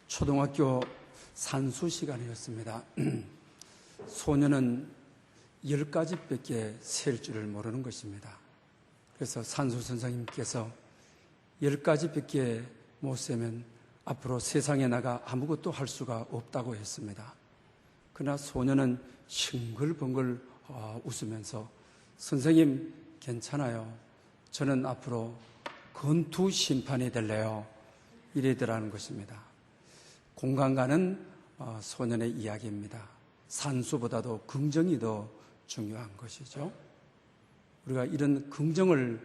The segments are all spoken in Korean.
초등학교 산수 시간이었습니다. 소녀는 10가지밖에 셀 줄을 모르는 것입니다. 그래서 산수 선생님께서 10가지밖에 못 세면 앞으로 세상에 나가 아무것도 할 수가 없다고 했습니다. 그러나 소녀는 싱글벙글 웃으면서 선생님 괜찮아요. 저는 앞으로 권투 심판이 될래요. 이래더라는 것입니다. 공감 가는 소년의 이야기입니다. 산수보다도 긍정이 더 중요한 것이죠. 우리가 이런 긍정을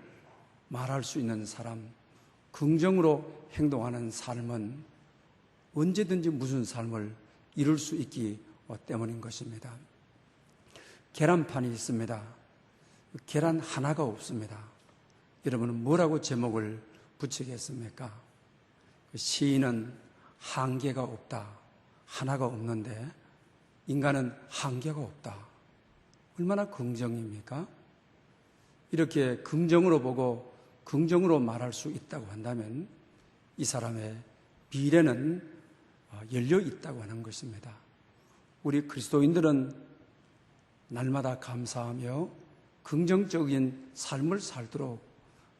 말할 수 있는 사람, 긍정으로 행동하는 삶은 언제든지 무슨 삶을 이룰 수 있기 때문인 것입니다. 계란판이 있습니다. 계란 하나가 없습니다. 여러분은 뭐라고 제목을 붙이겠습니까? 시인은 한계가 없다. 하나가 없는데 인간은 한계가 없다. 얼마나 긍정입니까? 이렇게 긍정으로 보고 긍정으로 말할 수 있다고 한다면 이 사람의 미래는 열려 있다고 하는 것입니다. 우리 그리스도인들은 날마다 감사하며 긍정적인 삶을 살도록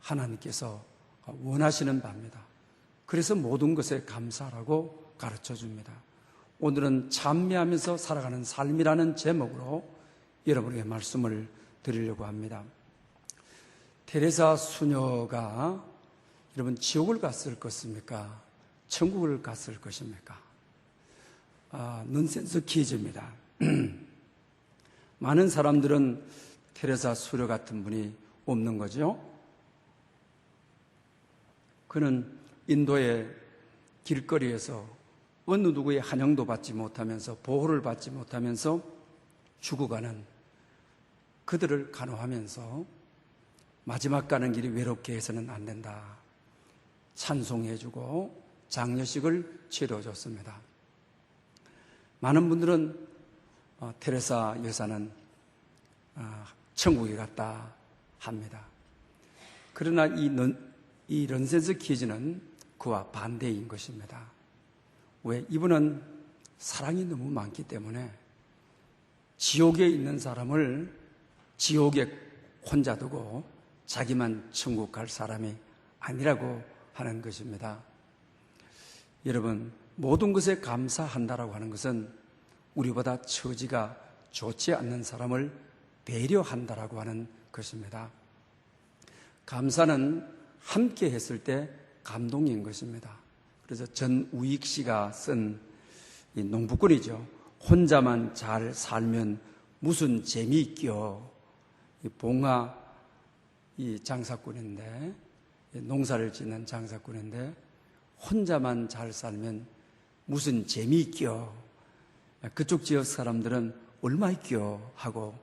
하나님께서 원하시는 바입니다. 그래서 모든 것에 감사하라고 가르쳐 줍니다. 오늘은 찬미하면서 살아가는 삶이라는 제목으로 여러분에게 말씀을 드리려고 합니다. 테레사 수녀가 여러분 지옥을 갔을 것입니까? 천국을 갔을 것입니까? 넌센스 퀴즈입니다. 많은 사람들은 테레사 수녀 같은 분이 없는 거죠. 그는 인도의 길거리에서 어느 누구의 환영도 받지 못하면서 보호를 받지 못하면서 죽어가는 그들을 간호하면서 마지막 가는 길이 외롭게 해서는 안 된다. 찬송해주고 장례식을 치러줬습니다. 많은 분들은 테레사 여사는 천국에 갔다 합니다. 그러나 이 넌센스 퀴즈는 그와 반대인 것입니다. 왜? 이분은 사랑이 너무 많기 때문에 지옥에 있는 사람을 지옥에 혼자 두고 자기만 천국 갈 사람이 아니라고 하는 것입니다. 여러분, 모든 것에 감사한다라고 하는 것은 우리보다 처지가 좋지 않는 사람을 배려한다라고 하는 것입니다. 감사는 함께 했을 때 감동인 것입니다. 그래서 전우익 씨가 쓴 이 농부꾼이죠. 혼자만 잘 살면 무슨 재미있겨. 이 봉화 이 장사꾼인데, 농사를 짓는 장사꾼인데 혼자만 잘 살면 무슨 재미있겨. 그쪽 지역 사람들은 얼마 있겨 하고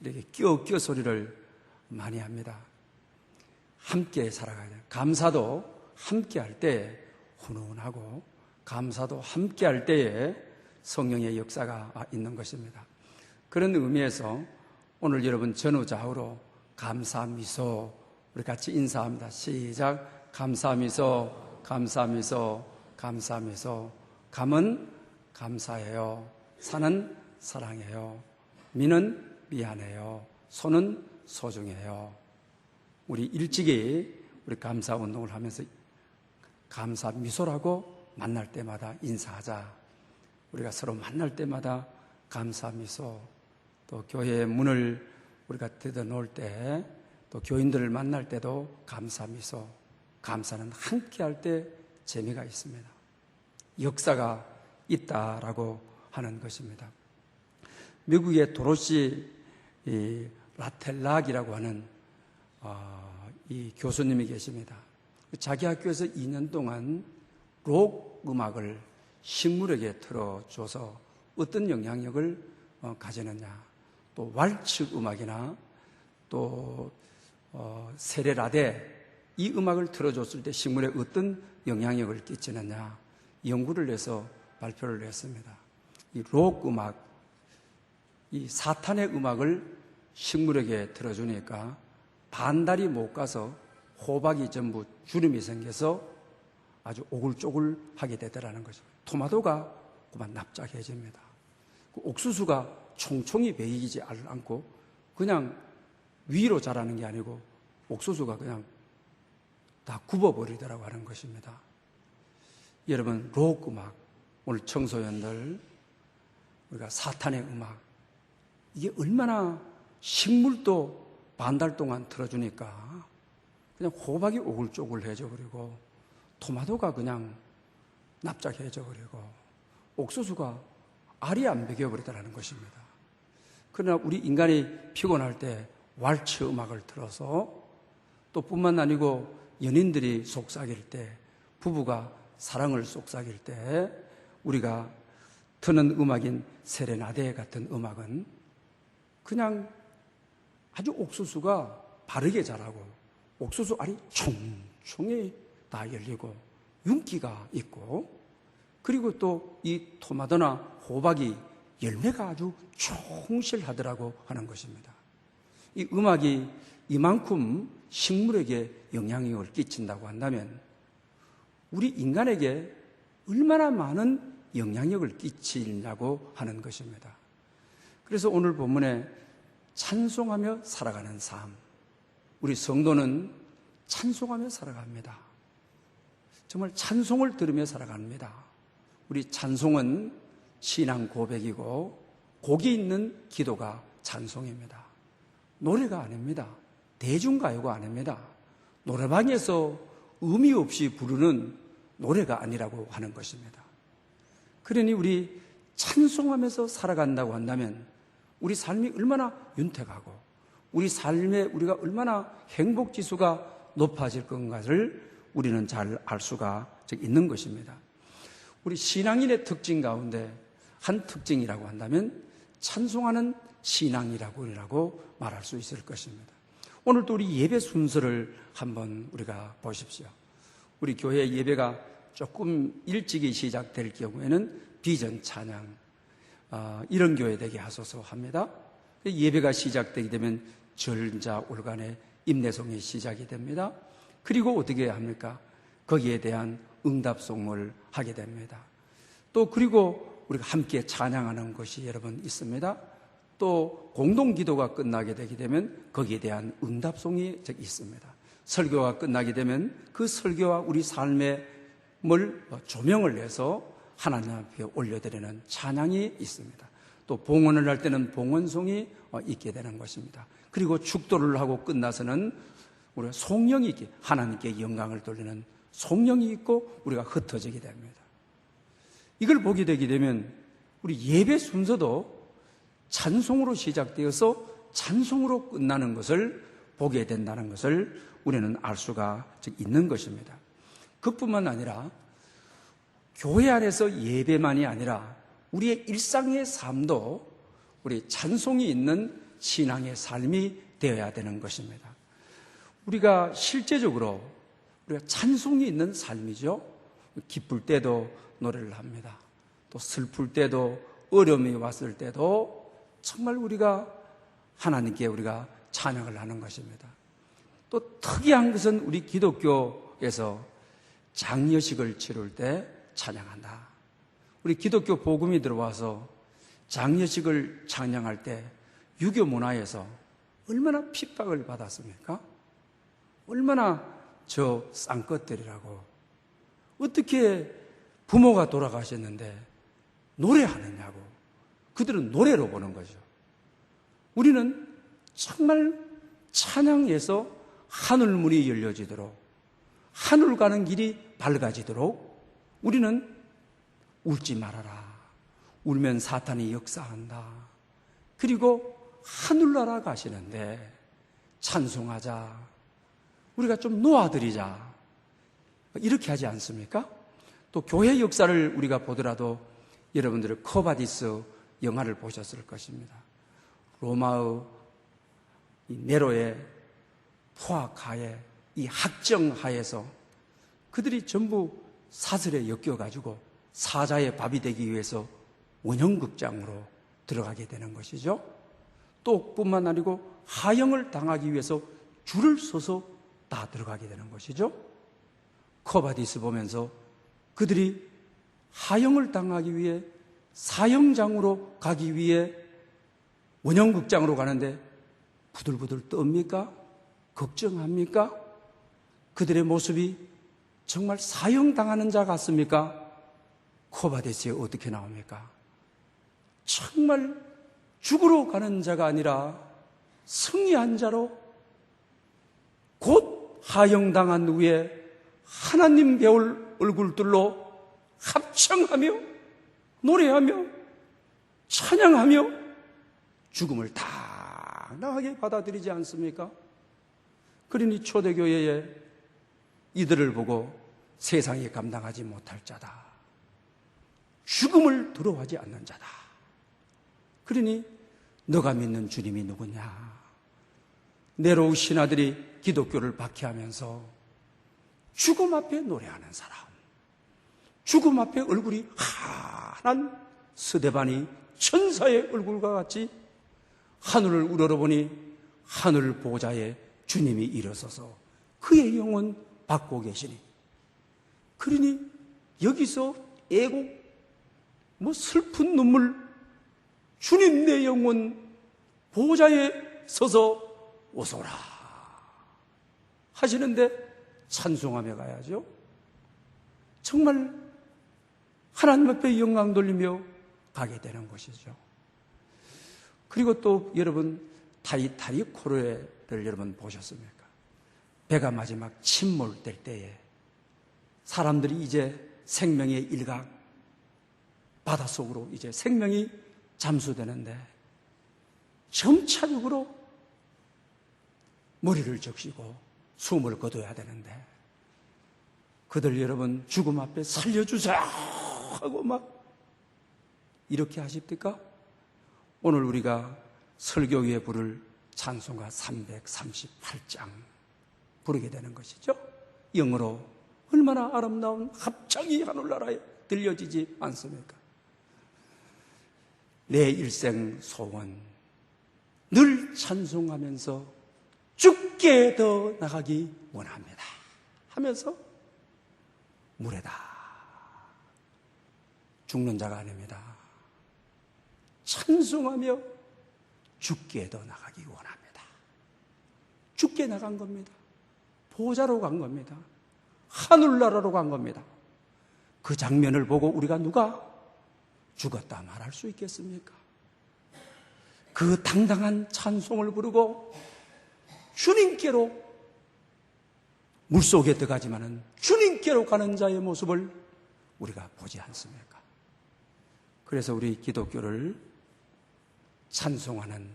이렇게 끼어 소리를 많이 합니다. 함께 살아가야 돼요. 감사도 함께 할 때 훈훈하고 감사도 함께 할 때에 성령의 역사가 있는 것입니다. 그런 의미에서 오늘 여러분 전후좌우로 감사 미소 우리 같이 인사합니다. 시작. 감사 미소, 감사 미소, 감사 미소. 감은 감사해요. 사는 사랑해요. 미는 미안해요. 소는 소중해요. 우리 일찍이 우리 감사 운동을 하면서 감사 미소라고 만날 때마다 인사하자. 우리가 서로 만날 때마다 감사 미소, 또 교회의 문을 우리가 닫아놓을 때, 또 교인들을 만날 때도 감사 미소. 감사는 함께 할 때 재미가 있습니다. 역사가 있다라고 하는 것입니다. 미국의 도로시 라텔락이라고 하는 이 교수님이 계십니다. 자기 학교에서 2년 동안 록 음악을 식물에게 틀어줘서 어떤 영향력을 가지느냐. 또 왈츠 음악이나 또 세레라데 이 음악을 틀어줬을 때 식물에 어떤 영향력을 끼치느냐. 연구를 해서 발표를 했습니다. 이 록 음악, 이 사탄의 음악을 식물에게 틀어주니까 반달이 못 가서 호박이 전부 주름이 생겨서 아주 오글조글하게 되더라는 것입니다. 토마토가 그만 납작해집니다. 그 옥수수가 총총이 베이지 않고 그냥 위로 자라는 게 아니고 옥수수가 그냥 다 굽어버리더라고 하는 것입니다. 여러분, 록 음악, 오늘 청소년들, 우리가 사탄의 음악, 이게 얼마나 식물도 반달 동안 틀어주니까 그냥 호박이 오글조글해져 버리고 토마토가 그냥 납작해져 버리고 옥수수가 알이 안 배겨버리더라는 것입니다. 그러나 우리 인간이 피곤할 때 왈츠 음악을 틀어서 또 뿐만 아니고 연인들이 속삭일 때, 부부가 사랑을 속삭일 때 우리가 트는 음악인 세레나데 같은 음악은 그냥 아주 옥수수가 바르게 자라고 옥수수 알이 총총히 다 열리고 윤기가 있고, 그리고 또 이 토마토나 호박이 열매가 아주 충실하더라고 하는 것입니다. 이 음악이 이만큼 식물에게 영향력을 끼친다고 한다면 우리 인간에게 얼마나 많은 영향력을 끼치냐고 하는 것입니다. 그래서 오늘 본문에 찬송하며 살아가는 삶, 우리 성도는 찬송하며 살아갑니다. 정말 찬송을 들으며 살아갑니다. 우리 찬송은 신앙 고백이고 곡이 있는 기도가 찬송입니다. 노래가 아닙니다. 대중가요가 아닙니다. 노래방에서 의미 없이 부르는 노래가 아니라고 하는 것입니다. 그러니 우리 찬송하면서 살아간다고 한다면 우리 삶이 얼마나 윤택하고 우리 삶에 우리가 얼마나 행복지수가 높아질 건가를 우리는 잘 알 수가 있는 것입니다. 우리 신앙인의 특징 가운데 한 특징이라고 한다면 찬송하는 신앙이라고 말할 수 있을 것입니다. 오늘도 우리 예배 순서를 한번 우리가 보십시오. 우리 교회 예배가 조금 일찍이 시작될 경우에는 비전 찬양, 이런 교회 되게 하소서 합니다. 예배가 시작되게 되면 절자 올간의 임내송이 시작이 됩니다. 그리고 어떻게 합니까? 거기에 대한 응답송을 하게 됩니다. 또 그리고 우리가 함께 찬양하는 것이 여러분 있습니다. 또 공동기도가 끝나게 되게 되면 거기에 대한 응답송이 있습니다. 설교가 끝나게 되면 그 설교와 우리 삶의 조명을 내서 하나님 앞에 올려드리는 찬양이 있습니다. 또 봉헌을 할 때는 봉헌송이 있게 되는 것입니다. 그리고 축도를 하고 끝나서는 우리가 송영이 있게 하나님께 영광을 돌리는 송영이 있고 우리가 흩어지게 됩니다. 이걸 보게 되게 되면 우리 예배 순서도 찬송으로 시작되어서 찬송으로 끝나는 것을 보게 된다는 것을 우리는 알 수가 있는 것입니다. 그뿐만 아니라 교회 안에서 예배만이 아니라 우리의 일상의 삶도 우리 찬송이 있는 신앙의 삶이 되어야 되는 것입니다. 우리가 실제적으로 우리가 찬송이 있는 삶이죠. 기쁠 때도 노래를 합니다. 또 슬플 때도 어려움이 왔을 때도 정말 우리가 하나님께 우리가 찬양을 하는 것입니다. 또 특이한 것은 우리 기독교에서 장려식을 치를 때 찬양한다. 우리 기독교 복음이 들어와서 장려식을 찬양할 때 유교 문화에서 얼마나 핍박을 받았습니까? 얼마나 저 쌍것들이라고 어떻게 부모가 돌아가셨는데 노래하느냐고 그들은 노래로 보는 거죠. 우리는 정말 찬양에서 하늘문이 열려지도록 하늘 가는 길이 밝아지도록 우리는 울지 말아라. 울면 사탄이 역사한다. 그리고 하늘나라 가시는데 찬송하자. 우리가 좀 놓아드리자. 이렇게 하지 않습니까? 또 교회 역사를 우리가 보더라도 여러분들은 커바디스 영화를 보셨을 것입니다. 로마의 네로의 포악하에 이 학정하에서 그들이 전부 사슬에 엮여가지고 사자의 밥이 되기 위해서 원형극장으로 들어가게 되는 것이죠. 또 뿐만 아니고 하형을 당하기 위해서 줄을 서서 다 들어가게 되는 것이죠. 코바디스 보면서 그들이 하형을 당하기 위해 사형장으로 가기 위해 원형극장으로 가는데 부들부들 떱니까? 걱정합니까? 그들의 모습이 정말 사형당하는 자 같습니까? 코바디스에 어떻게 나옵니까? 정말 죽으러 가는 자가 아니라 승리한 자로 곧 하형당한 후에 하나님 배울 얼굴들로 합창하며 노래하며 찬양하며 죽음을 당당하게 받아들이지 않습니까? 그러니 초대교회에 이들을 보고 세상이 감당하지 못할 자다, 죽음을 두려워하지 않는 자다. 그러니 너가 믿는 주님이 누구냐? 네로우 신하들이 기독교를 박해하면서 죽음 앞에 노래하는 사람, 죽음 앞에 얼굴이 환한 스데반이 천사의 얼굴과 같이 하늘을 우러러보니 하늘 보좌에 주님이 일어서서 그의 영혼 받고 계시니, 그러니 여기서 애곡, 슬픈 눈물, 주님 내 영혼 보좌에 서서 오소라 하시는데 찬송하며 가야죠. 정말 하나님 앞에 영광 돌리며 가게 되는 것이죠. 그리고 또 여러분 타이타닉호를 여러분 보셨습니까? 배가 마지막 침몰될 때에 사람들이 이제 생명의 일각 바닷속으로 이제 생명이 잠수되는데 점차적으로 머리를 적시고 숨을 거둬야 되는데 그들 여러분 죽음 앞에 살려주세요 하고 막 이렇게 하십니까? 오늘 우리가 설교위에 부를 찬송가 338장 부르게 되는 것이죠. 영어로 얼마나 아름다운 합창이 하늘나라에 들려지지 않습니까? 내 일생 소원 늘 찬송하면서 죽게 더 나가기 원합니다 하면서 물에다 죽는 자가 아닙니다. 찬송하며 죽게 더 나가기 원합니다. 죽게 나간 겁니다. 보좌로 간 겁니다. 하늘나라로 간 겁니다. 그 장면을 보고 우리가 누가 죽었다 말할 수 있겠습니까? 그 당당한 찬송을 부르고 주님께로 물속에 들어가지만은 주님께로 가는 자의 모습을 우리가 보지 않습니까? 그래서 우리 기독교를 찬송하는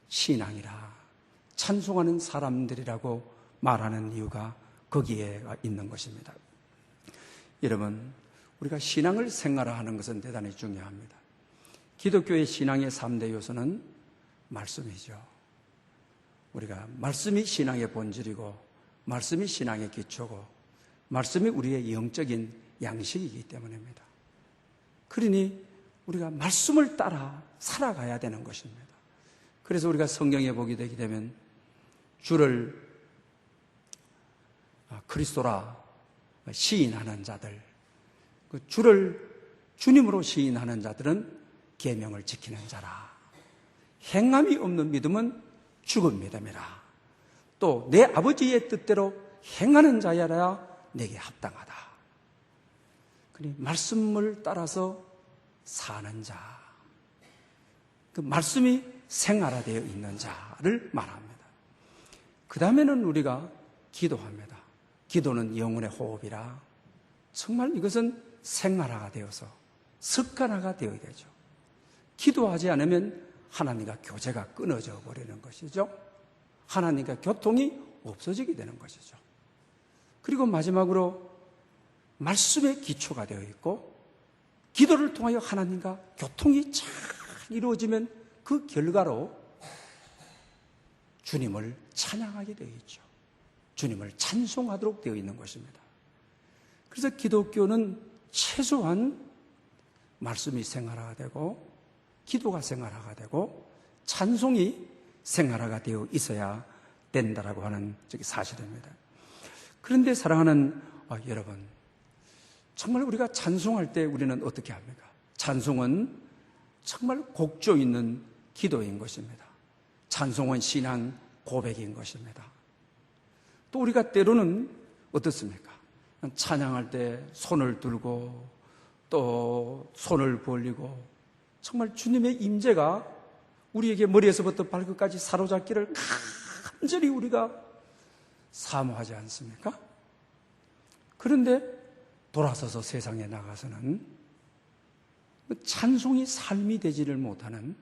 신앙이라, 찬송하는 사람들이라고 말하는 이유가 거기에 있는 것입니다. 여러분, 우리가 신앙을 생활화하는 것은 대단히 중요합니다. 기독교의 신앙의 3대 요소는 말씀이죠. 우리가 말씀이 신앙의 본질이고 말씀이 신앙의 기초고 말씀이 우리의 영적인 양식이기 때문입니다. 그러니 우리가 말씀을 따라 살아가야 되는 것입니다. 그래서 우리가 성경에 보게 되게 되면 주를 그리스도라 시인하는 자들, 주를 주님으로 시인하는 자들은 계명을 지키는 자라. 행함이 없는 믿음은 죽은 믿음이라. 또 내 아버지의 뜻대로 행하는 자야라 내게 합당하다. 그러니 말씀을 따라서 사는 자, 그 말씀이 생활화되어 있는 자를 말합니다. 그 다음에는 우리가 기도합니다. 기도는 영혼의 호흡이라 정말 이것은 생활화가 되어서 습관화가 되어야 되죠. 기도하지 않으면 하나님과 교제가 끊어져 버리는 것이죠. 하나님과 교통이 없어지게 되는 것이죠. 그리고 마지막으로 말씀의 기초가 되어 있고 기도를 통하여 하나님과 교통이 잘 이루어지면 그 결과로 주님을 찬양하게 되어 있죠. 주님을 찬송하도록 되어 있는 것입니다. 그래서 기독교는 최소한 말씀이 생활화가 되고 기도가 생활화가 되고 찬송이 생활화가 되어 있어야 된다라고 하는 사실입니다. 그런데 사랑하는 여러분, 정말 우리가 찬송할 때 우리는 어떻게 합니까? 찬송은 정말 곡조 있는 기도인 것입니다. 찬송은 신앙 고백인 것입니다. 또 우리가 때로는 어떻습니까? 찬양할 때 손을 들고 또 손을 벌리고 정말 주님의 임재가 우리에게 머리에서부터 발끝까지 사로잡기를 간절히 우리가 사모하지 않습니까? 그런데 돌아서서 세상에 나가서는 찬송이 삶이 되지를 못하는,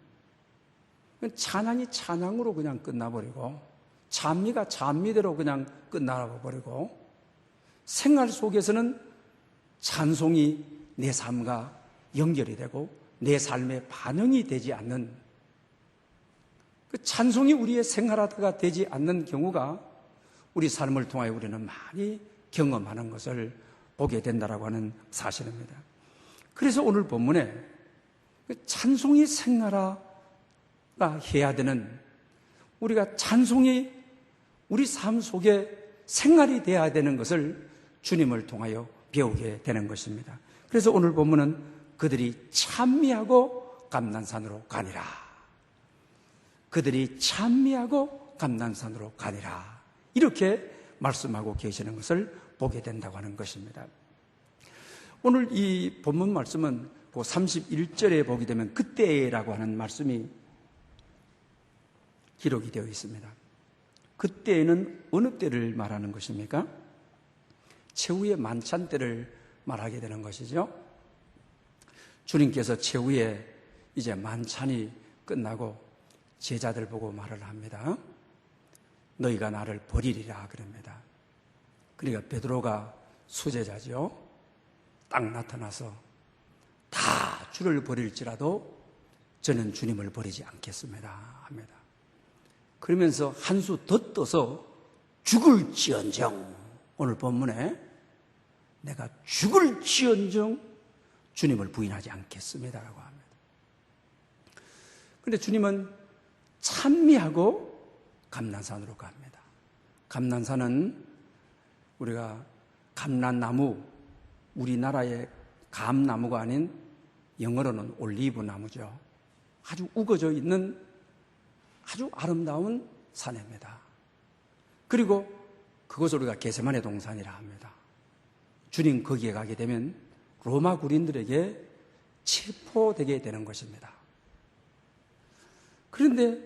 찬양이 찬양으로 그냥 끝나버리고 찬미가 찬미대로 그냥 끝나버리고, 생활 속에서는 찬송이 내 삶과 연결이 되고 내 삶에 반영이 되지 않는, 그 찬송이 우리의 생활화가 되지 않는 경우가 우리 삶을 통하여 우리는 많이 경험하는 것을 보게 된다라고 하는 사실입니다. 그래서 오늘 본문에 찬송이 생활화가 해야 되는, 우리가 찬송이 우리 삶 속에 생활이 되어야 되는 것을 주님을 통하여 배우게 되는 것입니다. 그래서 오늘 본문은 그들이 찬미하고 감난산으로 가니라. 그들이 찬미하고 감난산으로 가니라. 이렇게 말씀하고 계시는 것을 보게 된다고 하는 것입니다. 오늘 이 본문 말씀은 그 31절에 보게 되면 그때라고 하는 말씀이 기록이 되어 있습니다. 그때에는 어느 때를 말하는 것입니까? 최후의 만찬 때를 말하게 되는 것이죠. 주님께서 최후에 이제 만찬이 끝나고 제자들 보고 말을 합니다. 너희가 나를 버리리라 그럽니다. 그러니까 베드로가 수제자죠. 딱 나타나서 다 주를 버릴지라도 저는 주님을 버리지 않겠습니다 합니다. 그러면서 한 수 더 떠서 죽을지언정, 오늘 본문에 내가 죽을지언정 주님을 부인하지 않겠습니다라고 합니다. 그런데 주님은 찬미하고 감난산으로 갑니다. 감난산은 우리가 감난나무, 우리나라의 감나무가 아닌 영어로는 올리브 나무죠. 아주 우거져 있는 아주 아름다운 산입니다. 그리고 그것을 우리가 겟세마네 동산이라 합니다. 주님 거기에 가게 되면 로마 군인들에게 체포되게 되는 것입니다. 그런데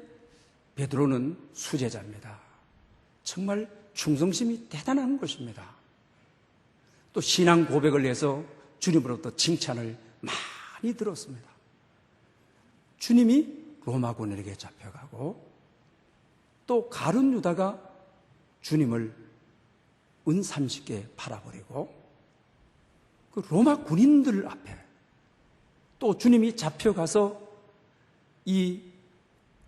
베드로는 수제자입니다. 정말 충성심이 대단한 것입니다. 또 신앙 고백을 해서 주님으로부터 칭찬을 많이 들었습니다. 주님이 로마 군인에게 잡혀가고 또 가룟 유다가 주님을 은 30개 팔아버리고 그 로마 군인들 앞에 또 주님이 잡혀가서 이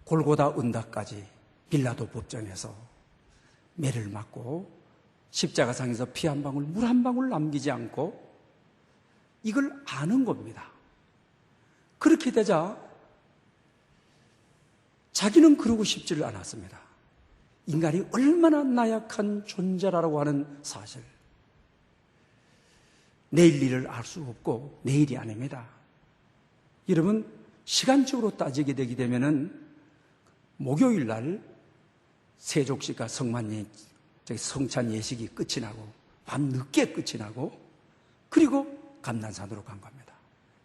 골고다 은다까지 빌라도 법정에서 매를 맞고 십자가상에서 피 한 방울, 물 한 방울 남기지 않고 이걸 아는 겁니다. 그렇게 되자 자기는 그러고 싶지를 않았습니다. 인간이 얼마나 나약한 존재라고 하는 사실. 내일 일을 알 수 없고 내일이 아닙니다. 여러분, 시간적으로 따지게 되게 되면은 목요일 날 세족식과 성찬 예식이 끝이 나고 밤 늦게 끝이 나고 그리고 감난산으로 간 겁니다.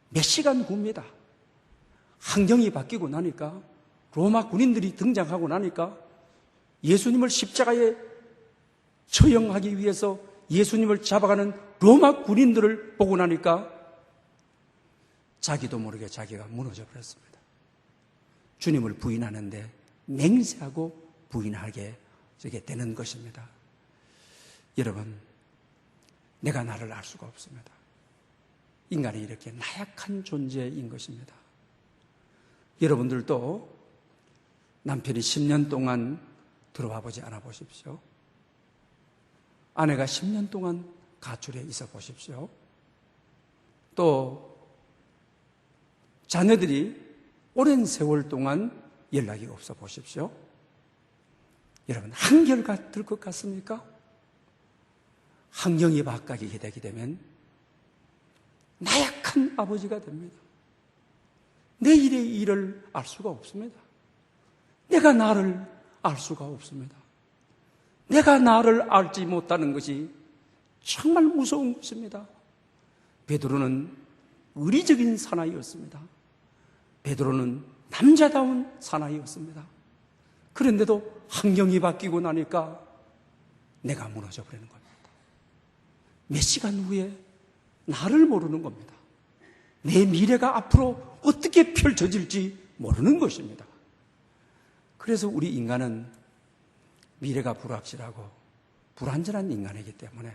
몇 시간 후입니다. 환경이 바뀌고 나니까 로마 군인들이 등장하고 나니까 예수님을 십자가에 처형하기 위해서 예수님을 잡아가는 로마 군인들을 보고 나니까 자기도 모르게 자기가 무너져 버렸습니다. 주님을 부인하는데 맹세하고 부인하게 되는 것입니다. 여러분, 내가 나를 알 수가 없습니다. 인간이 이렇게 나약한 존재인 것입니다. 여러분들도 남편이 10년 동안 들어와 보지 않아 보십시오. 아내가 10년 동안 가출해 있어 보십시오. 또 자녀들이 오랜 세월 동안 연락이 없어 보십시오. 여러분, 한결같을 것 같습니까? 환경이 바뀌게 되게 되면 나약한 아버지가 됩니다. 내일의 일을 알 수가 없습니다. 내가 나를 알 수가 없습니다. 내가 나를 알지 못하는 것이 정말 무서운 것입니다. 베드로는 의리적인 사나이였습니다. 베드로는 남자다운 사나이였습니다. 그런데도 환경이 바뀌고 나니까 내가 무너져 버리는 겁니다. 몇 시간 후에 나를 모르는 겁니다. 내 미래가 앞으로 어떻게 펼쳐질지 모르는 것입니다. 그래서 우리 인간은 미래가 불확실하고 불안전한 인간이기 때문에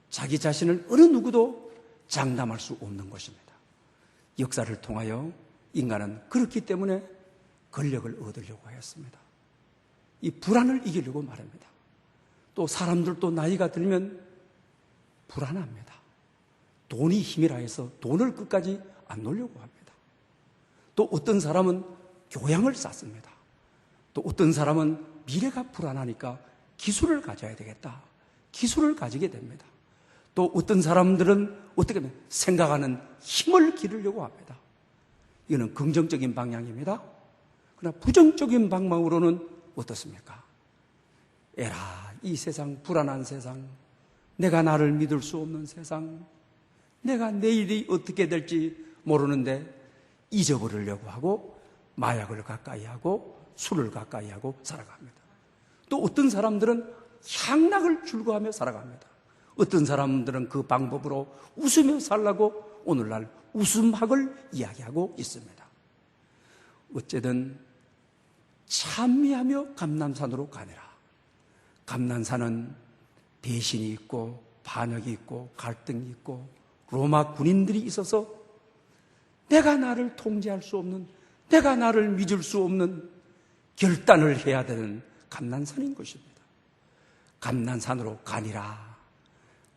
자기 자신을 어느 누구도 장담할 수 없는 것입니다. 역사를 통하여 인간은 그렇기 때문에 권력을 얻으려고 했습니다. 이 불안을 이기려고 말합니다. 또 사람들도 나이가 들면 불안합니다. 돈이 힘이라 해서 돈을 끝까지 안 놓으려고 합니다. 또 어떤 사람은 교양을 쌓습니다. 또 어떤 사람은 미래가 불안하니까 기술을 가져야 되겠다. 기술을 가지게 됩니다. 또 어떤 사람들은 어떻게 하면 생각하는 힘을 기르려고 합니다. 이거는 긍정적인 방향입니다. 그러나 부정적인 방향으로는 어떻습니까? 에라, 이 세상, 불안한 세상, 내가 나를 믿을 수 없는 세상, 내가 내일이 어떻게 될지 모르는데 잊어버리려고 하고 마약을 가까이 하고 술을 가까이 하고 살아갑니다. 또 어떤 사람들은 향락을 즐거워하며 살아갑니다. 어떤 사람들은 그 방법으로 웃으며 살라고 오늘날 웃음학을 이야기하고 있습니다. 어쨌든 찬미하며 감난산으로 가니라. 감난산은 배신이 있고 반역이 있고 갈등이 있고 로마 군인들이 있어서 내가 나를 통제할 수 없는, 내가 나를 믿을 수 없는 결단을 해야 되는 감난산인 것입니다. 감난산으로 가니라.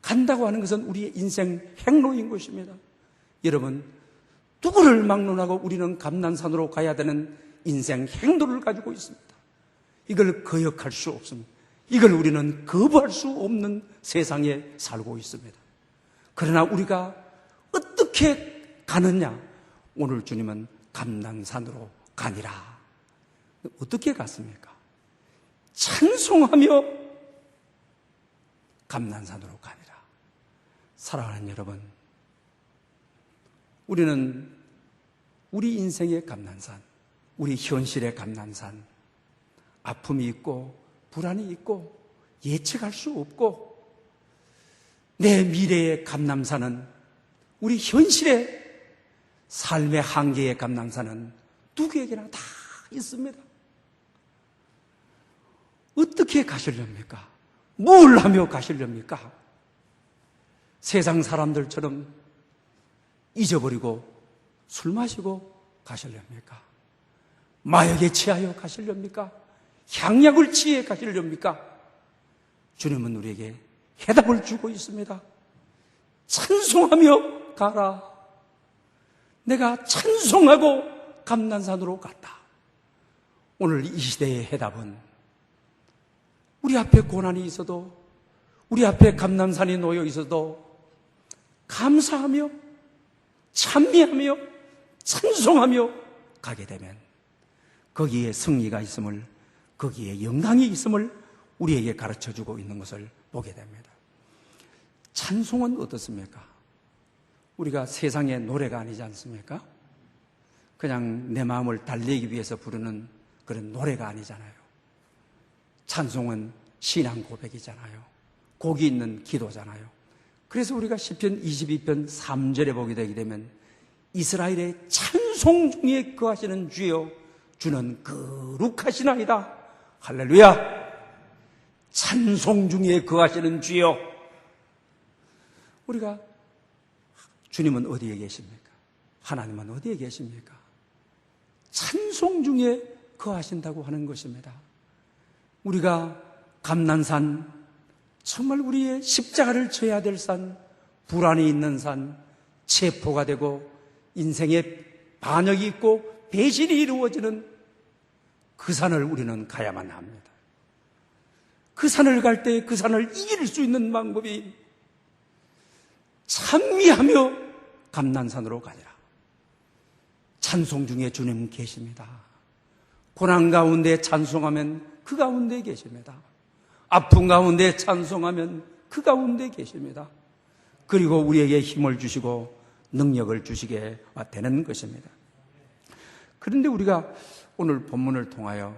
간다고 하는 것은 우리의 인생 행로인 것입니다. 여러분, 누구를 막론하고 우리는 감난산으로 가야 되는 인생 행로를 가지고 있습니다. 이걸 거역할 수 없습니다. 이걸 우리는 거부할 수 없는 세상에 살고 있습니다. 그러나 우리가 어떻게 가느냐? 오늘 주님은 감난산으로 가니라. 어떻게 갔습니까? 찬송하며 감난산으로 가니라. 사랑하는 여러분, 우리는 우리 인생의 감난산, 우리 현실의 감난산, 아픔이 있고 불안이 있고 예측할 수 없고 내 미래의 감난산은, 우리 현실의 삶의 한계의 감난산은 누구에게나 다 있습니다. 어떻게 가시렵니까? 뭘 하며 가시렵니까? 세상 사람들처럼 잊어버리고 술 마시고 가시렵니까? 마약에 취하여 가시렵니까? 향약을 취해 가시렵니까? 주님은 우리에게 해답을 주고 있습니다. 찬송하며 가라. 내가 찬송하고 감난산으로 갔다. 오늘 이 시대의 해답은 우리 앞에 고난이 있어도, 우리 앞에 감난산이 놓여 있어도 감사하며 찬미하며 찬송하며 가게 되면 거기에 승리가 있음을, 거기에 영광이 있음을 우리에게 가르쳐주고 있는 것을 보게 됩니다. 찬송은 어떻습니까? 우리가 세상의 노래가 아니지 않습니까? 그냥 내 마음을 달래기 위해서 부르는 그런 노래가 아니잖아요. 찬송은 신앙 고백이잖아요. 곡이 있는 기도잖아요. 그래서 우리가 시편 22편 3절에 보게 되게 되면 이스라엘의 찬송 중에 거하시는 주여 주는 거룩하시나이다. 할렐루야. 찬송 중에 거하시는 주여. 우리가 주님은 어디에 계십니까? 하나님은 어디에 계십니까? 찬송 중에 거하신다고 하는 것입니다. 우리가 감난산, 정말 우리의 십자가를 져야 될 산, 불안이 있는 산, 체포가 되고 인생에 반역이 있고 배신이 이루어지는 그 산을 우리는 가야만 합니다. 그 산을 갈 때 그 산을 이길 수 있는 방법이 찬미하며 감난산으로 가니라. 찬송 중에 주님 계십니다. 고난 가운데 찬송하면 그 가운데 계십니다. 아픈 가운데 찬송하면 그 가운데 계십니다. 그리고 우리에게 힘을 주시고 능력을 주시게 되는 것입니다. 그런데 우리가 오늘 본문을 통하여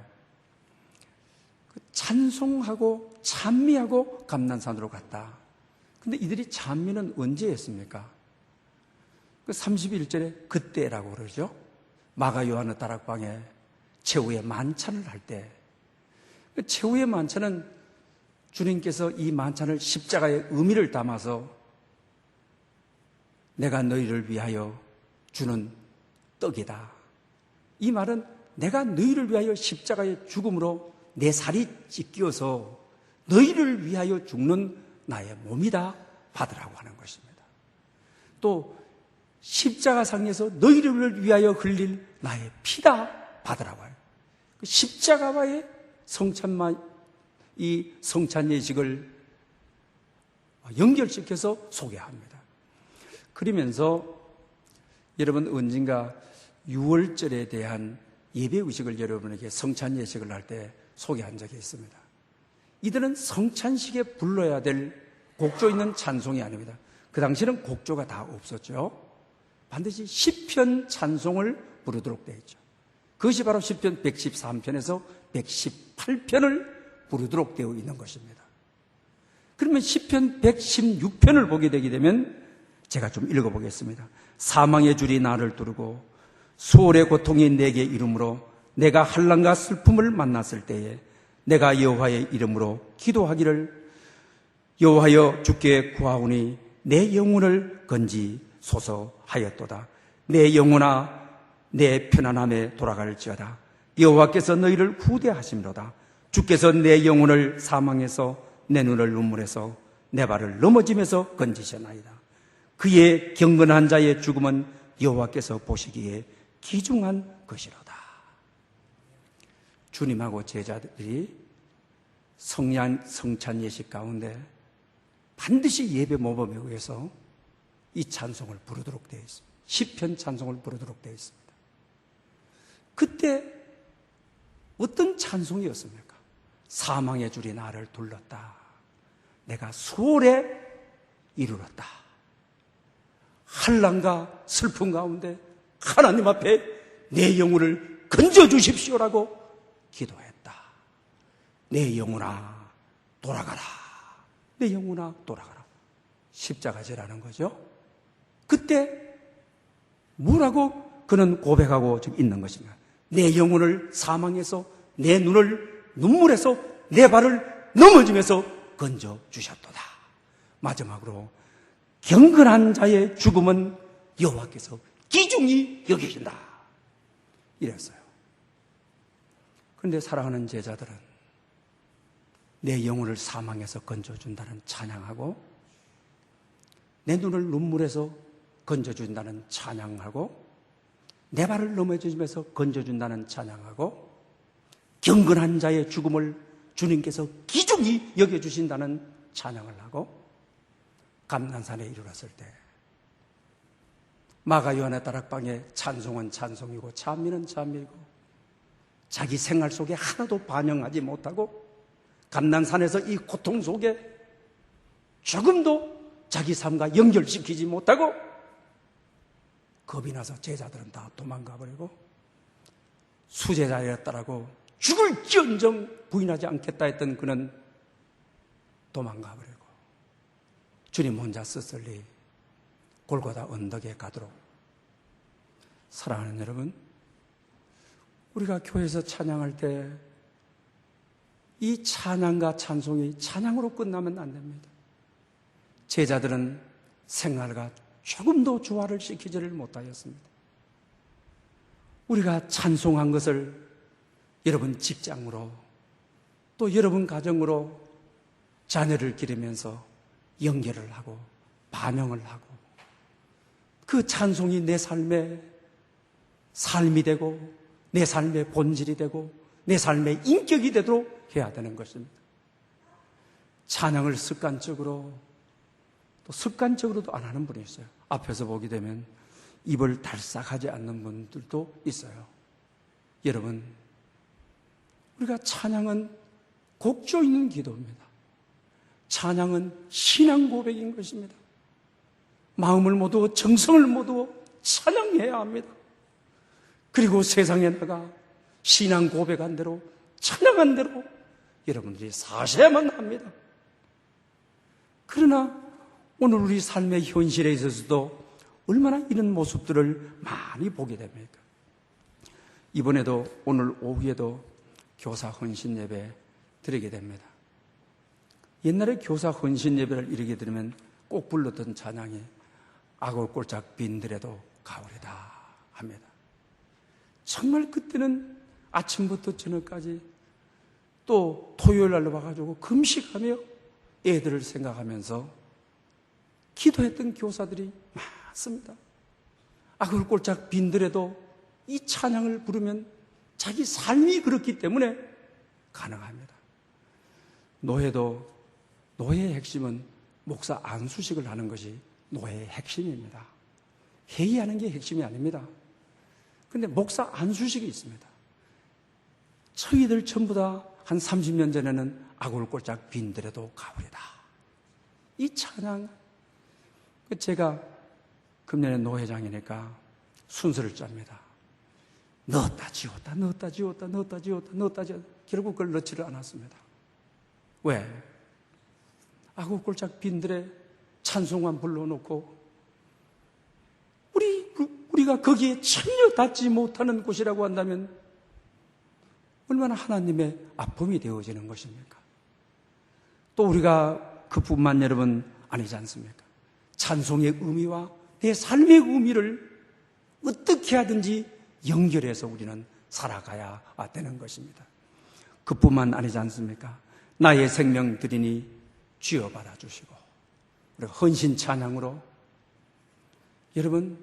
찬송하고 찬미하고 감난산으로 갔다. 근데 이들이 찬미는 언제 했습니까? 31절에 그때라고 그러죠. 마가 요한의 다락방에 최후의 만찬을 할 때, 최후의 만찬은 주님께서 이 만찬을 십자가의 의미를 담아서 내가 너희를 위하여 주는 떡이다. 이 말은 내가 너희를 위하여 십자가의 죽음으로 내 살이 찢겨서 너희를 위하여 죽는 나의 몸이다. 받으라고 하는 것입니다. 또 십자가상에서 너희를 위하여 흘릴 나의 피다. 받으라고 해요. 십자가와의 이 성찬 예식을 연결시켜서 소개합니다. 그러면서 여러분 언젠가 6월절에 대한 예배 의식을 여러분에게 성찬 예식을 할 때 소개한 적이 있습니다. 이들은 성찬식에 불러야 될 곡조 있는 찬송이 아닙니다. 그 당시는 곡조가 다 없었죠. 반드시 시편 찬송을 부르도록 되어 있죠. 그것이 바로 시편 113편에서 118편을 부르도록 되어 있는 것입니다. 그러면 시편 116편을 보게 되게 되면 제가 좀 읽어보겠습니다. 사망의 줄이 나를 두르고 수월의 고통이 내게 이름으로 내가 환난과 슬픔을 만났을 때에 내가 여호와의 이름으로 기도하기를 여호와여 주께 구하오니 내 영혼을 건지소서 하였도다. 내 영혼아 내 편안함에 돌아갈지어다. 여호와께서 너희를 후대하심이로다. 주께서 내 영혼을 사망에서 내 눈을 눈물에서 내 발을 넘어짐에서 건지셨나이다. 그의 경건한 자의 죽음은 여호와께서 보시기에 귀중한 것이로다. 주님하고 제자들이 성찬 예식 가운데 반드시 예배 모범에 의해서 이 찬송을 부르도록 되어 있습니다. 시편 찬송을 부르도록 되어 있습니다. 그때 어떤 찬송이었습니까? 사망의 줄이 나를 둘렀다. 내가 수월에 이르렀다. 환난과 슬픔 가운데 하나님 앞에 내 영혼을 건져주십시오라고 기도했다. 내 영혼아 돌아가라. 내 영혼아 돌아가라. 십자가지라는 거죠. 그때 뭐라고 그는 고백하고 지금 있는 것인가? 내 영혼을 사망에서 내 눈을 눈물에서 내 발을 넘어짐에서 건져주셨도다. 마지막으로 경건한 자의 죽음은 여호와께서 귀중히 여기신다. 이랬어요. 그런데 사랑하는 제자들은 내 영혼을 사망에서 건져준다는 찬양하고 내 눈을 눈물에서 건져준다는 찬양하고 내 발을 넘어지면서 건져준다는 찬양하고 경건한 자의 죽음을 주님께서 귀중히 여겨주신다는 찬양을 하고 감난산에 이르렀을 때 마가 요한의 다락방에 찬송은 찬송이고 찬미는 찬미이고 자기 생활 속에 하나도 반영하지 못하고 감난산에서 이 고통 속에 조금도 자기 삶과 연결시키지 못하고 겁이 나서 제자들은 다 도망가 버리고 수제자였다라고 죽을지언정 부인하지 않겠다 했던 그는 도망가 버리고 주님 혼자 쓸쓸히 골고다 언덕에 가도록. 사랑하는 여러분, 우리가 교회에서 찬양할 때 이 찬양과 찬송이 찬양으로 끝나면 안 됩니다. 제자들은 생활과 조금도 조화를 시키지를 못하였습니다. 우리가 찬송한 것을 여러분 직장으로 또 여러분 가정으로 자녀를 기르면서 연결을 하고 반영을 하고 그 찬송이 내 삶의 삶이 되고 내 삶의 본질이 되고 내 삶의 인격이 되도록 해야 되는 것입니다. 찬양을 습관적으로도 안 하는 분이 있어요. 앞에서 보게 되면 입을 달싹하지 않는 분들도 있어요. 여러분, 우리가 찬양은 곡조 있는 기도입니다. 찬양은 신앙 고백인 것입니다. 마음을 모두 정성을 모두 찬양해야 합니다. 그리고 세상에 나가 신앙 고백한 대로 찬양한 대로 여러분들이 사셔야만 합니다. 그러나 오늘 우리 삶의 현실에 있어서도 얼마나 이런 모습들을 많이 보게 됩니까? 이번에도 오늘 오후에도 교사 헌신 예배 드리게 됩니다. 옛날에 교사 헌신 예배를 이르게 드리면 꼭 불렀던 찬양이 아골골짝 빈들에도 가오리다 합니다. 정말 그때는 아침부터 저녁까지 또 토요일 날로 와가지고 금식하며 애들을 생각하면서 기도했던 교사들이 많습니다. 아골골짝 빈들에도 이 찬양을 부르면 자기 삶이 그렇기 때문에 가능합니다. 노예의 핵심은 목사 안수식을 하는 것이 노예의 핵심입니다. 회의하는 게 핵심이 아닙니다. 그런데 목사 안수식이 있습니다. 저희들 전부 다 한 30년 전에는 아골골짝 빈들에도 가오리다. 이 찬양, 제가 금년에 노회장이니까 순서를 짭니다. 넣었다 지웠다 넣었다 지웠다 넣었다 지웠다 넣었다 지웠다 결국 그걸 넣지를 않았습니다. 왜? 아골골짝 빈들에 찬송만 불러놓고 우리가 거기에 전혀 닿지 못하는 곳이라고 한다면 얼마나 하나님의 아픔이 되어지는 것입니까? 또 우리가 그뿐만 여러분 아니지 않습니까? 찬송의 의미와 내 삶의 의미를 어떻게 하든지 연결해서 우리는 살아가야 되는 것입니다. 그뿐만 아니지 않습니까? 나의 생명 드리니 주여 받아주시고 우리가 헌신 찬양으로 여러분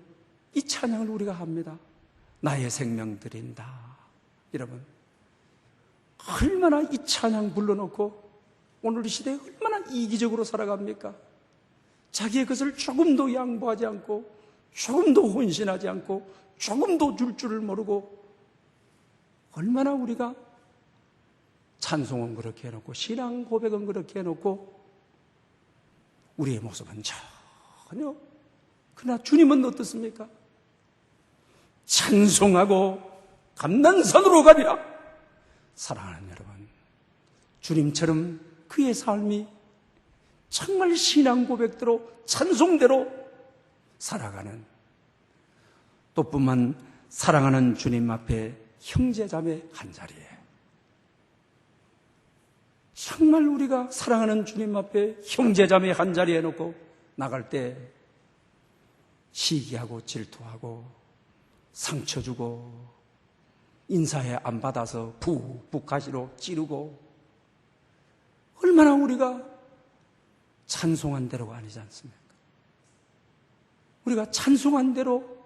이 찬양을 우리가 합니다. 나의 생명 드린다. 여러분 얼마나 이 찬양 불러놓고 오늘 이 시대에 얼마나 이기적으로 살아갑니까? 자기의 것을 조금도 양보하지 않고 조금도 헌신하지 않고 조금도 줄 줄을 모르고 얼마나 우리가 찬송은 그렇게 해놓고 신앙 고백은 그렇게 해놓고 우리의 모습은 전혀 그러나 주님은 어떻습니까? 찬송하고 감난산으로 가리라. 사랑하는 여러분, 주님처럼 그의 삶이 정말 신앙 고백대로 찬송대로 살아가는 또 뿐만 사랑하는 주님 앞에 형제자매 한자리에 정말 우리가 사랑하는 주님 앞에 형제자매 한자리에 놓고 나갈 때 시기하고 질투하고 상처 주고 인사에 안 받아서 푹푹 가시로 찌르고 얼마나 우리가 찬송한 대로가 아니지 않습니까? 우리가 찬송한 대로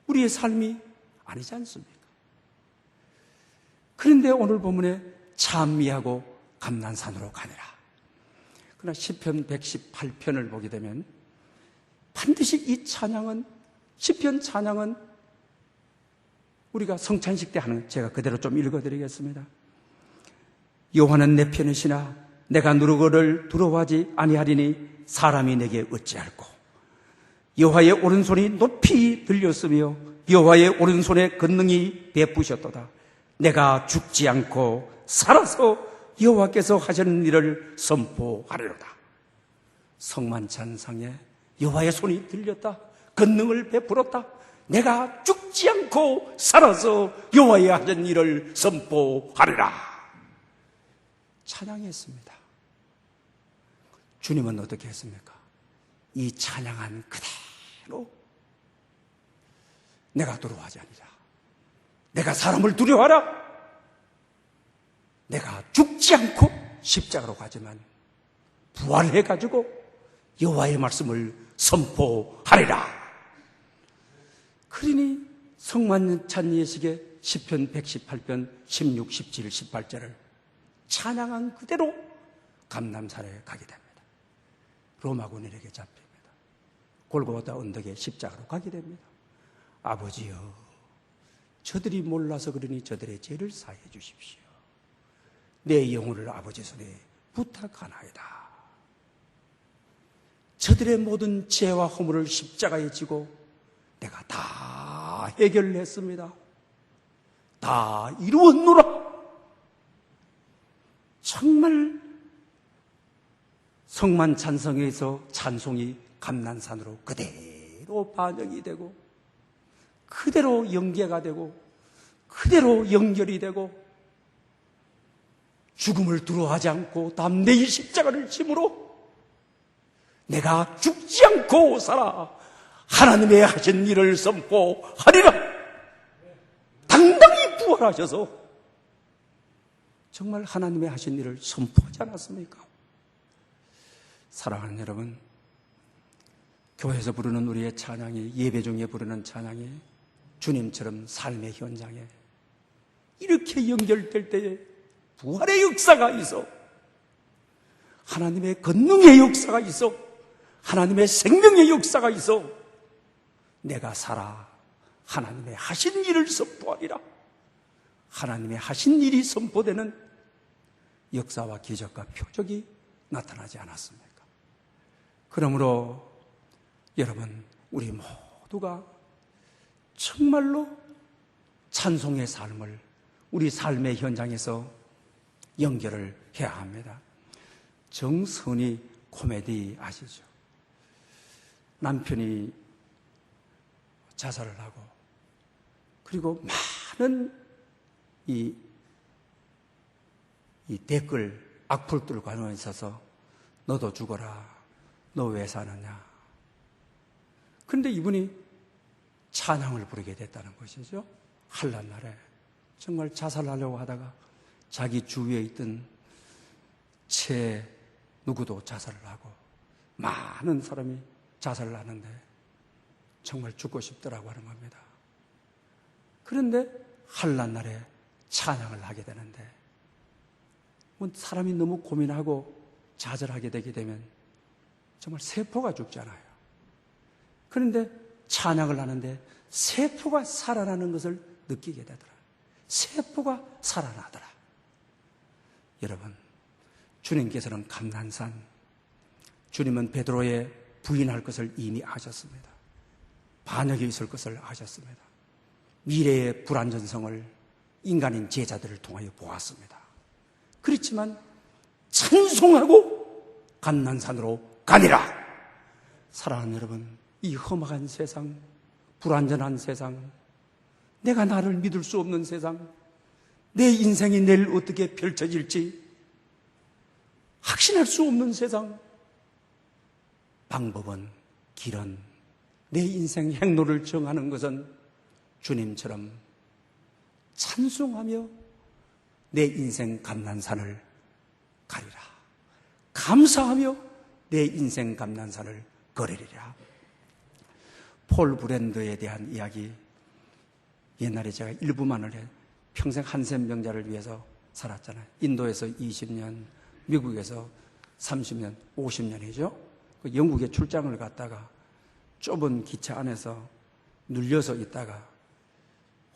우리의 삶이 아니지 않습니까? 그런데 오늘 본문에 찬미하고 감난산으로 가니라. 그러나 시편 118편을 보게 되면 반드시 이 찬양은 시편 찬양은 우리가 성찬식 때 하는 제가 그대로 좀 읽어드리겠습니다. 여호와는 내 편이시나 내가 누구를 두려워하지 아니하리니 사람이 내게 어찌할꼬. 여호와의 오른손이 높이 들렸으며 여호와의 오른손에 권능이 베푸셨도다. 내가 죽지 않고 살아서 여호와께서 하시는 일을 선포하리로다. 성만찬상에 여호와의 손이 들렸다. 권능을 베풀었다. 내가 죽지 않고 살아서 여호와의 하신 일을 선포하리라. 찬양했습니다. 주님은 어떻게 했습니까? 이 찬양한 그대로 내가 두려워하지 아니라 내가 사람을 두려워하라. 내가 죽지 않고 십자가로 가지만 부활해가지고 여호와의 말씀을 선포하리라. 그러니 성만찬 예식의 시편 118편 16, 17, 18절을 찬양한 그대로 감남산에 가게 됩니다. 로마 군인에게 잡힙니다. 골고다 언덕에 십자가로 가게 됩니다. 아버지여, 저들이 몰라서 그러니 저들의 죄를 사해 주십시오. 내 영혼을 아버지 손에 부탁하나이다. 저들의 모든 죄와 허물을 십자가에 지고 내가 다 해결했습니다. 다 이루었노라. 정말 성만 찬성에서 찬송이 감난산으로 그대로 반영이 되고 그대로 연계가 되고 그대로 연결이 되고 죽음을 두려워하지 않고 담대히 십자가를 짐으로 내가 죽지 않고 살아 하나님의 하신 일을 선포하리라. 당당히 부활하셔서 정말 하나님의 하신 일을 선포하지 않았습니까? 사랑하는 여러분, 교회에서 부르는 우리의 찬양이, 예배 중에 부르는 찬양이 주님처럼 삶의 현장에 이렇게 연결될 때에 부활의 역사가 있어, 하나님의 권능의 역사가 있어, 하나님의 생명의 역사가 있어, 내가 살아 하나님의 하신 일을 선포하리라. 하나님의 하신 일이 선포되는 역사와 기적과 표적이 나타나지 않았습니까? 그러므로 여러분, 우리 모두가 정말로 찬송의 삶을 우리 삶의 현장에서 연결을 해야 합니다. 정선이 코미디 아시죠? 남편이 자살을 하고 그리고 많은 이 댓글 악플들 관련해 있어서 너도 죽어라, 너 왜 사느냐. 그런데 이분이 찬양을 부르게 됐다는 것이죠. 한란날에 정말 자살하려고 하다가 자기 주위에 있던 채 누구도 자살을 하고 많은 사람이 자살을 하는데 정말 죽고 싶더라고 하는 겁니다. 그런데 한란날에 찬양을 하게 되는데 사람이 너무 고민하고 좌절하게 되게 되면 정말 세포가 죽잖아요. 그런데 찬양을 하는데 세포가 살아나는 것을 느끼게 되더라. 세포가 살아나더라. 여러분, 주님께서는 감난산, 주님은 베드로의 부인할 것을 이미 아셨습니다. 반역이 있을 것을 아셨습니다. 미래의 불완전성을 인간인 제자들을 통하여 보았습니다. 그렇지만 찬송하고 감난산으로 가니라. 사랑하는 여러분, 이 험악한 세상, 불완전한 세상, 내가 나를 믿을 수 없는 세상, 내 인생이 내일 어떻게 펼쳐질지 확신할 수 없는 세상, 방법은, 길은, 내 인생 행로를 정하는 것은 주님처럼 찬송하며 내 인생 감난산을 가리라. 감사하며 내 인생 감난산을 걸으리라. 폴 브랜드에 대한 이야기, 옛날에 제가 일부만을 해 평생 한센 명자를 위해서 살았잖아요. 인도에서 20년, 미국에서 30년, 50년이죠. 그 영국에 출장을 갔다가 좁은 기차 안에서 눌려서 있다가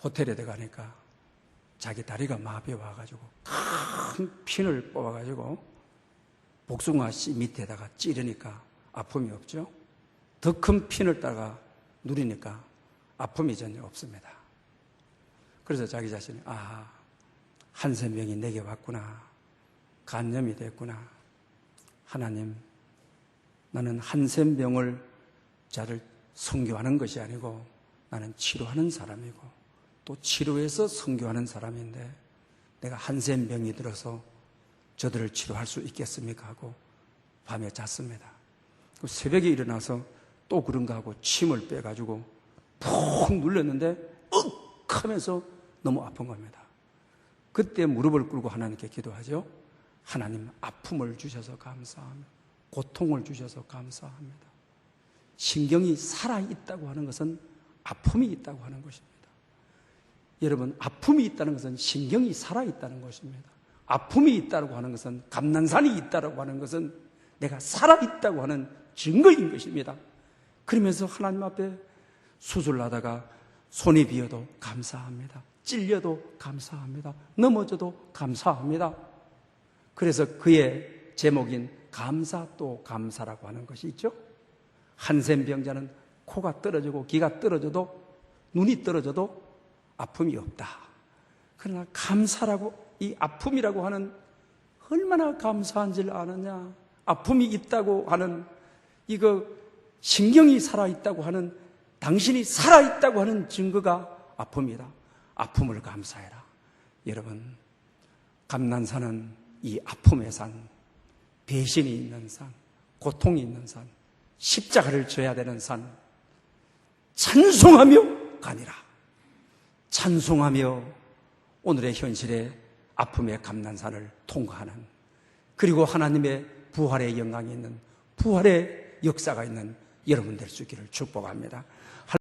호텔에 들어가니까 자기 다리가 마비에 와가지고 큰 핀을 뽑아가지고 복숭아 씨 밑에다가 찌르니까 아픔이 없죠. 더 큰 핀을 따가 누리니까 아픔이 전혀 없습니다. 그래서 자기 자신이 한센병이 내게 왔구나, 간염이 됐구나. 하나님, 나는 한센병을 자를 선교하는 것이 아니고 나는 치료하는 사람이고 또 치료해서 선교하는 사람인데 내가 한센병이 들어서 저들을 치료할 수 있겠습니까? 하고 밤에 잤습니다. 새벽에 일어나서 또 그런가 하고 침을 빼가지고 푹 눌렸는데 윽 하면서 너무 아픈 겁니다. 그때 무릎을 꿇고 하나님께 기도하죠. 하나님, 아픔을 주셔서 감사합니다. 고통을 주셔서 감사합니다. 신경이 살아있다고 하는 것은 아픔이 있다고 하는 것입니다. 여러분, 아픔이 있다는 것은 신경이 살아있다는 것입니다. 아픔이 있다고 하는 것은, 감난산이 있다고 하는 것은 내가 살아있다고 하는 증거인 것입니다. 그러면서 하나님 앞에 수술하다가 손이 비어도 감사합니다. 찔려도 감사합니다. 넘어져도 감사합니다. 그래서 그의 제목인 감사 또 감사라고 하는 것이 있죠. 한센병자는 코가 떨어지고 귀가 떨어져도, 눈이 떨어져도 아픔이 없다. 그러나 감사라고, 이 아픔이라고 하는, 얼마나 감사한지를 아느냐. 아픔이 있다고 하는, 이거 신경이 살아있다고 하는, 당신이 살아있다고 하는 증거가 아픔이다. 아픔을 감사해라. 여러분, 감난산은 이 아픔의 산, 배신이 있는 산, 고통이 있는 산, 십자가를 져야 되는 산, 찬송하며 가니라. 찬송하며 오늘의 현실의 아픔의 감난산을 통과하는, 그리고 하나님의 부활의 영광이 있는, 부활의 역사가 있는 여러분 될 수 있기를 축복합니다.